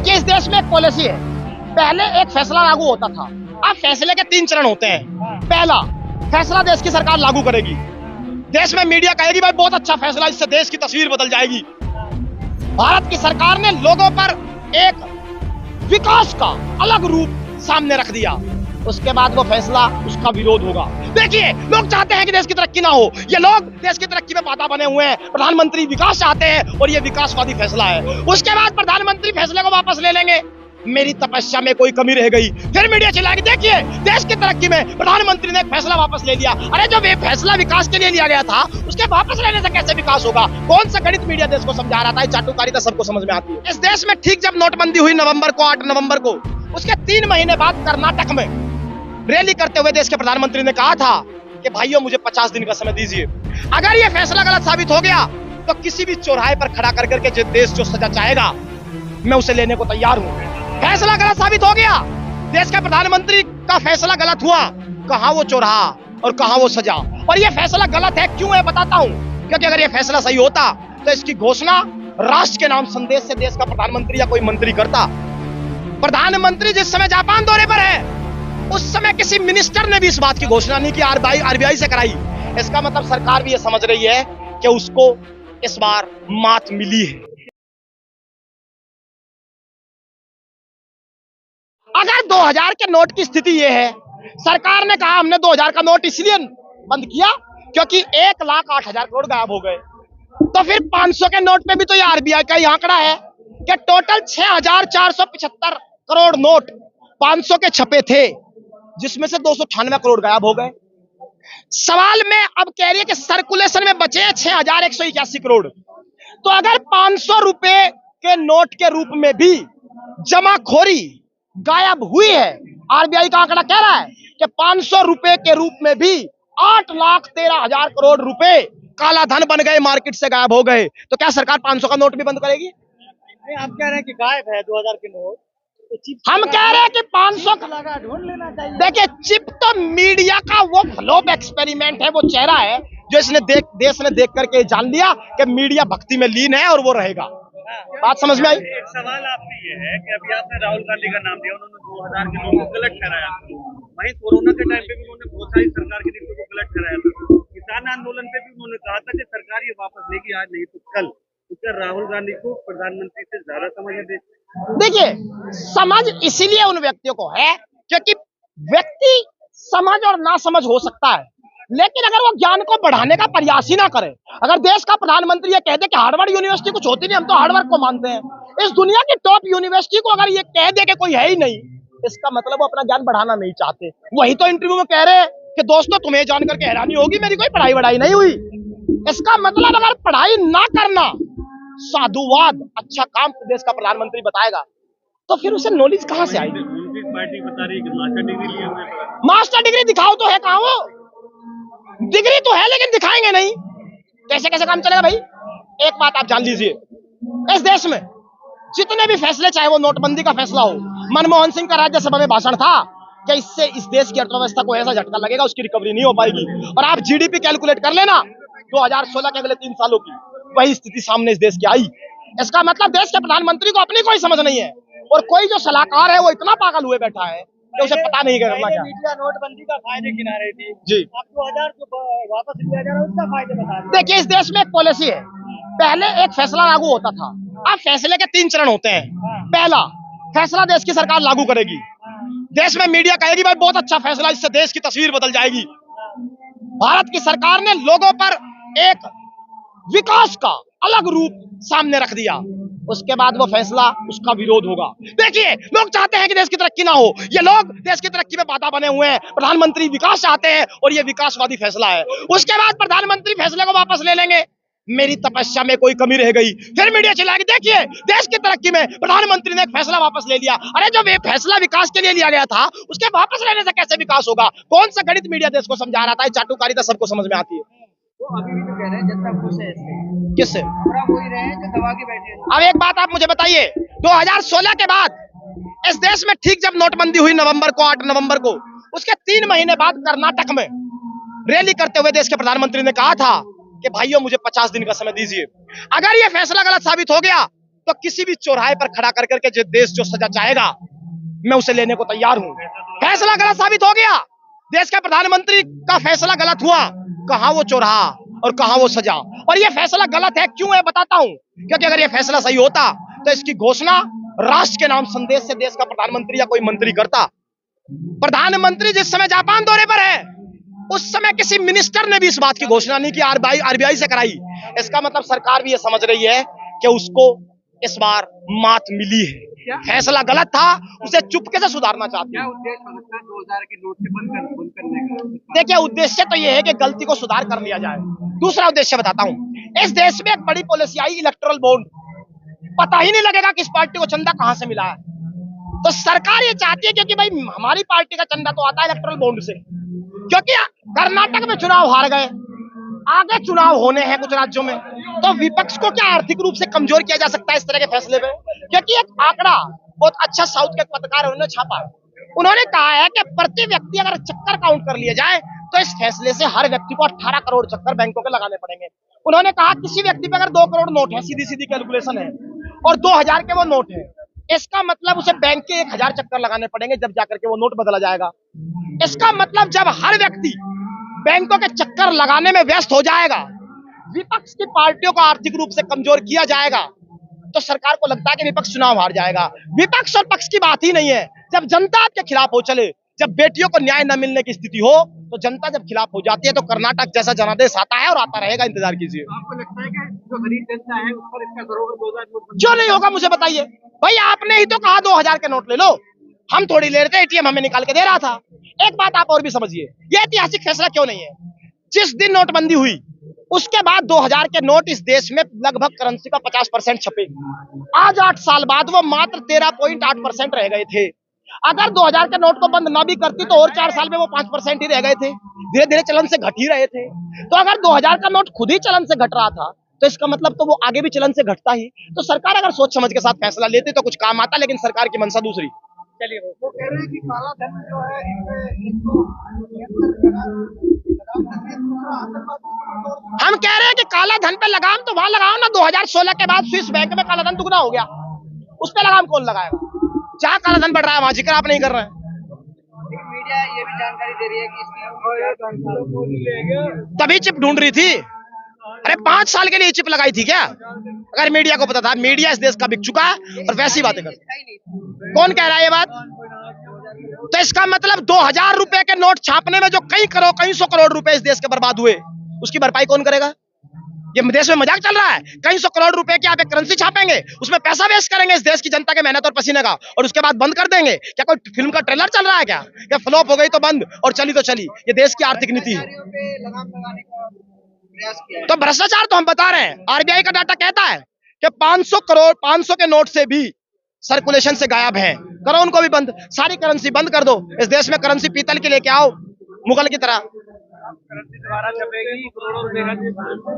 देखिए, इस देश में एक पॉलिसी है। पहले एक फैसला लागू होता था, अब फैसले के 3 चरण होते हैं। पहला फैसला देश की सरकार लागू करेगी, देश में मीडिया कहेगी भाई बहुत अच्छा फैसला, इससे देश की तस्वीर बदल जाएगी। भारत की सरकार ने लोगों पर एक विकास का अलग रूप सामने रख दिया, उसके बाद वो फैसला, उसका विरोध होगा। देखिए, लोग चाहते हैं कि देश की तरक्की ना हो, ये लोग देश की तरक्की में बाधा बने हुए हैं। प्रधानमंत्री विकास चाहते हैं और ये विकासवादी फैसला है। उसके बाद प्रधानमंत्री फैसले को वापस ले लेंगे, मेरी तपस्या में कोई कमी रह गई, फिर मीडिया चिल्लाएगी देखिए देश की तरक्की में प्रधानमंत्री ने एक फैसला वापस ले लिया। अरे जो ये फैसला विकास के लिए लिया गया था, उसके वापस लेने से कैसे विकास होगा? कौन सा गणित मीडिया देश को समझा रहा था? चाटुकारिता सबको समझ में आती है। इस देश में ठीक जब नोटबंदी हुई नवंबर को, 8 नवंबर को, उसके 3 महीने बाद कर्नाटक में रैली करते हुए देश के प्रधानमंत्री ने कहा था कि भाइयों मुझे 50 दिन का समय दीजिए, अगर ये फैसला गलत साबित हो गया तो किसी भी चौराहे पर खड़ा कर करके जो देश जो सजा चाहेगा मैं उसे लेने को तैयार हूं। फैसला गलत साबित हो गया, देश के प्रधानमंत्री का फैसला गलत हुआ, कहां वो चौराहा और कहां वो सजा। और ये फैसला गलत है, क्यों है बताता हूं। क्योंकि अगर ये फैसला सही होता तो इसकी घोषणा राष्ट्र के नाम संदेश से देश का प्रधानमंत्री या कोई मंत्री करता। प्रधानमंत्री जिस समय जापान दौरे पर है, उस समय किसी मिनिस्टर ने भी इस बात की घोषणा नहीं की, आरबीआई से कराई। इसका मतलब सरकार भी ये समझ रही है कि उसको इस बार मात मिली है। अगर 2000 के नोट की स्थिति ये है, सरकार ने कहा हमने 2000 का नोट इसलिए बंद किया क्योंकि 1,08,000 करोड़ गायब हो गए, तो फिर 500 के नोट में भी तो ये आरबीआई का ही आंकड़ा है कि टोटल 6,475 करोड़ नोट 500 के छपे थे, जिसमें से 298 करोड़ गायब हो गए। सवाल में अब कह रही है कि सर्कुलेशन में बचे 6,181 करोड़। तो अगर 500 रुपए के नोट के रूप में भी जमाखोरी गायब हुई है, आरबीआई का आंकड़ा कह रहा है कि 500 रुपए के रूप में भी 8,13,000 करोड़ रुपए काला धन बन गए, मार्केट से गायब हो गए, तो क्या सरकार 500 का नोट भी बंद करेगी? नहीं, आप कह रहे हैं कि गायब है 2000 के नोट, तो हम कह रहे हैं कि 500 का लगा ढूंढ लेना चाहिए। देखिए, चिप तो मीडिया का वो फ्लॉप एक्सपेरिमेंट है, वो चेहरा है जो इसने देश ने देख करके जान लिया कि मीडिया भक्ति में लीन है और वो रहेगा। बात समझ में आई? एक सवाल आपसे ये है कि अभी आपने राहुल गांधी का नाम लिया, उन्होंने 2000 के नोट को गलत ठहराया। वहीं कोरोना के टाइम पे भी उन्होंने बहुत सारी सरकार की नीतियों को गलत ठहराया था। किसान आंदोलन पे भी उन्होंने कहा था कि सरकार ये वापस लेगी, आज नहीं तो कल। तो क्या राहुल गांधी को प्रधानमंत्री से ज्यादा समझ है? देखिए, समझ इसीलिए उन व्यक्तियों को है क्योंकि व्यक्ति समझ और ना समझ हो सकता है, लेकिन अगर वो ज्ञान को बढ़ाने का प्रयास ही ना करे। अगर देश का प्रधानमंत्री ये कह दे कि हार्वर्ड यूनिवर्सिटी कुछ होती नहीं, हम तो हार्वर्ड को मानते हैं, इस दुनिया की टॉप यूनिवर्सिटी को अगर ये कह दे कि कोई है ही नहीं, इसका मतलब वो अपना ज्ञान बढ़ाना नहीं चाहते। वही तो इंटरव्यू में कह रहे हैं कि दोस्तों तुम्हें जान करके हैरानी होगी, मेरी कोई पढ़ाई वढ़ाई नहीं हुई। इसका मतलब अगर पढ़ाई ना करना साधुवाद, अच्छा काम देश का प्रधानमंत्री बताएगा, तो फिर उसे नॉलेज कहां से आएगी? पार्टी बता रही है कि मास्टर डिग्री लिया हुआ है। मास्टर डिग्री दिखाओ तो है कहां वो? डिग्री तो है लेकिन दिखाएंगे नहीं, कैसे कैसे काम चलेगा भाई? एक बात आप जान लीजिए, इस देश में जितने भी फैसले, चाहे वो नोटबंदी का फैसला हो, मनमोहन सिंह का राज्यसभा में भाषण था कि इससे इस देश की अर्थव्यवस्था को ऐसा झटका लगेगा उसकी रिकवरी नहीं हो पाएगी। और आप जीडीपी कैलकुलेट कर लेना 2016 के अगले 3 सालों की, वही स्थिति सामने इस देश की आई। इसका मतलब देश के प्रधानमंत्री को अपनी कोई समझ नहीं है और कोई जो सलाहकार है वो इतना पागल हुए बैठा है कि उसे पता नहीं करना क्या। मीडिया नोटबंदी का फायदे गिना रही थी जी, अब 2000 जो वापस लिया जा रहा है उसका फायदे बता रहे। देखिए, इस देश में एक पॉलिसी है। पहले एक फैसला लागू होता था, अब फैसले के 3 चरण होते हैं। पहला फैसला देश की सरकार लागू करेगी, देश में मीडिया कहेगी भाई बहुत अच्छा फैसला, इससे देश की तस्वीर बदल जाएगी। भारत की सरकार ने लोगों पर एक विकास का अलग रूप सामने रख दिया, उसके बाद वो फैसला, उसका विरोध होगा। देखिए, लोग चाहते हैं कि देश की तरक्की ना हो, ये लोग देश की तरक्की में बाधा बने हुए हैं। प्रधानमंत्री विकास चाहते हैं और ये विकासवादी फैसला है। उसके बाद प्रधानमंत्री फैसले को वापस ले लेंगे, मेरी तपस्या में कोई कमी रह गई, फिर मीडिया चिल्लाएगी देखिए देश की तरक्की में प्रधानमंत्री ने एक फैसला वापस ले लिया। अरे जो ये फैसला विकास के लिए लिया गया था, उसके वापस लेने से कैसे विकास होगा? कौन सा गणित मीडिया देश को समझा रहा था? चाटुकारिता सबको समझ में आती है। वो अभी भी तो कह रहे हैं जनता खुश है इससे, किससे? पूरा वही रहे हैं जो दबा के बैठे हैं। अब एक बात आप मुझे बताइए, 2016 के बाद इस देश में ठीक जब नोटबंदी हुई नवंबर को, 8 नवंबर को, उसके 3 महीने बाद कर्नाटक में रैली करते हुए देश के प्रधानमंत्री ने कहा था कि भाइयों मुझे 50 दिन का समय दीजिए, अगर ये फैसला गलत साबित हो गया तो किसी भी चौराहे पर खड़ा कर करके जो देश जो सजा चाहेगा मैं उसे लेने को तैयार हूं। फैसला गलत साबित हो गया, देश के प्रधानमंत्री का फैसला गलत हुआ, कहां वो चौराहा और कहां वो सजा। और ये फैसला गलत है, क्यों है बताता हूं। क्योंकि अगर ये फैसला सही होता तो इसकी घोषणा राष्ट्र के नाम संदेश से देश का प्रधानमंत्री या कोई मंत्री करता। प्रधानमंत्री जिस समय जापान दौरे पर है उस समय किसी मिनिस्टर ने भी इस बात की घोषणा नहीं की, आरबीआई से कराई। इसका मतलब सरकार भी ये समझ रही है कि उसको इस बार मात मिली है, फैसला गलत था, उसे चुपके से सुधारना चाहती है। 2000 के नोट से बंद करने का देखिए, उद्देश्य तो ये है कि गलती को सुधार कर लिया जाए। दूसरा उद्देश्य बताता हूं, इस देश में एक बड़ी पॉलिसी आई इलेक्टोरल बॉन्ड। पता ही नहीं लगेगा किस पार्टी को चंदा कहां से मिला है। तो सरकार ये चाहती है क्योंकि भाई हमारी पार्टी का चंदा तो आता है इलेक्टोरल बॉन्ड से, क्योंकि कर्नाटक में चुनाव हार गए, आगे चुनाव होने हैं कुछ राज्यों में, तो विपक्ष को क्या आर्थिक रूप से कमजोर किया जा सकता है इस तरह के फैसले में। क्योंकि एक आंकड़ा बहुत अच्छा साउथ के पत्रकार उन्होंने छापा, उन्होंने कहा है कि प्रति व्यक्ति अगर चक्कर काउंट कर लिए जाए तो इस फैसले से हर व्यक्ति को 18 करोड़ चक्कर बैंकों के लगाने पड़ेंगे। उन्होंने कहा किसी व्यक्ति पे अगर 2 करोड़ नोट है, सीधी सीधी कैलकुलेशन है, और 2000 के वो नोट है, इसका मतलब उसे बैंक के 1000 चक्कर लगाने पड़ेंगे जब जाकर के वो नोट बदला जाएगा। इसका मतलब जब हर व्यक्ति बैंकों के चक्कर लगाने में व्यस्त हो जाएगा, विपक्ष की पार्टियों को आर्थिक रूप से कमजोर किया जाएगा, तो सरकार को लगता है कि विपक्ष चुनाव हार जाएगा। विपक्ष और पक्ष की बात ही नहीं है, जब जनता आपके खिलाफ हो चले, जब बेटियों को न्याय न मिलने की स्थिति हो, तो जनता जब खिलाफ हो जाती है तो कर्नाटक जैसा जनादेश आता है और आता रहेगा, इंतजार कीजिए। आपको लगता है कि जो गरीब जनता है उस पर इसका असर होगा? 2000 नोट जो नहीं होगा मुझे बताइए भाई, आपने ही तो कहा 2000 के नोट ले लो, हम थोड़ी ले रहे थे, एटीएम हमें निकाल के दे रहा था। एक बात आप और भी समझिए, ये ऐतिहासिक फैसला क्यों नहीं है। जिस दिन नोटबंदी हुई उसके बाद 2000 के नोट इस देश में लगभग करेंसी का 50% छपे। आज 8 साल बाद वो मात्र 13.8% रह गए थे। अगर 2000 के नोट को बंद ना भी करती तो और 4 साल में वो 5% ही रह गए थे, धीरे धीरे चलन से घट ही रहे थे। तो अगर 2000 का नोट खुद ही चलन से घट रहा था तो इसका मतलब तो वो आगे भी चलन से घटता ही। तो सरकार अगर सोच समझ के साथ फैसला लेती तो कुछ काम आता, लेकिन सरकार की मंशा दूसरी। चलिए, वो कह रहे हैं कि काला धन जो है इसको हम कह रहे हैं कि काला धन पे लगाम तो वहां लगाओ ना, 2016 के बाद स्विस बैंक में काला धन दुगना हो गया, उस पे लगाम कौन लगाएगा। जहां काला धन बढ़ रहा है वहां जिक्र आप नहीं कर रहे हैं। मीडिया ये भी जानकारी दे रही है कि इसकी तभी चिप ढूंढ रही थी। अरे 5 साल के लिए चिप लगाई थी क्या? अगर मीडिया को पता था, मीडिया इस देश का बिक चुका है और वैसी बातें कर। कौन कह रहा है ये बात? तो इसका मतलब 2000 रुपए के नोट छापने में जो कई सौ करोड़ रुपए इस देश के बर्बाद हुए, उसकी भरपाई कौन करेगा? ये देश में मजाक चल रहा है। कई सौ करोड़ रुपए की आप एक करेंसी छापेंगे, उसमें पैसा वेस्ट करेंगे इस देश की जनता के मेहनत और पसीने का, और उसके बाद बंद कर देंगे। क्या कोई फिल्म का ट्रेलर चल रहा है क्या? क्या फ्लॉप हो गई तो बंद और चली तो चली? ये देश की आर्थिक नीति है। तो भ्रष्टाचार तो हम बता रहे हैं, आरबीआई का डाटा कहता है कि 500 के नोट से भी सर्कुलेशन से गायब हैं। करो उनको भी बंद, सारी करेंसी बंद कर दो। इस देश में करेंसी पीतल की लेके आओ, मुगल की तरह। करेंसी दोबारा छपेगी, करोड़ों रुपए का